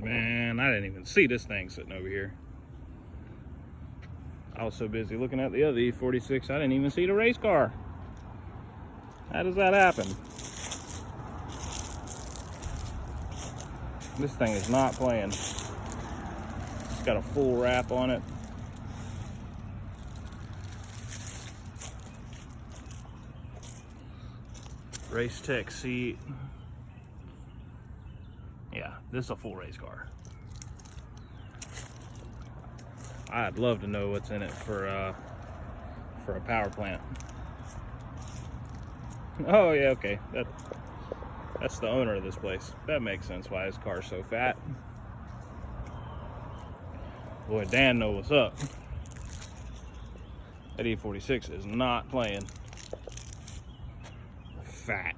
Man, I didn't even see this thing sitting over here. I was so busy looking at the other E46, I didn't even see the race car. How does that happen? This thing is not playing. It's got a full wrap on it. Race tech seat. Yeah, this is a full race car. I'd love to know what's in it for a power plant. Oh yeah, okay. That's the owner of this place. That makes sense why his car's so fat. Boy, Dan knows what's up. That E46 is not playing. Fat.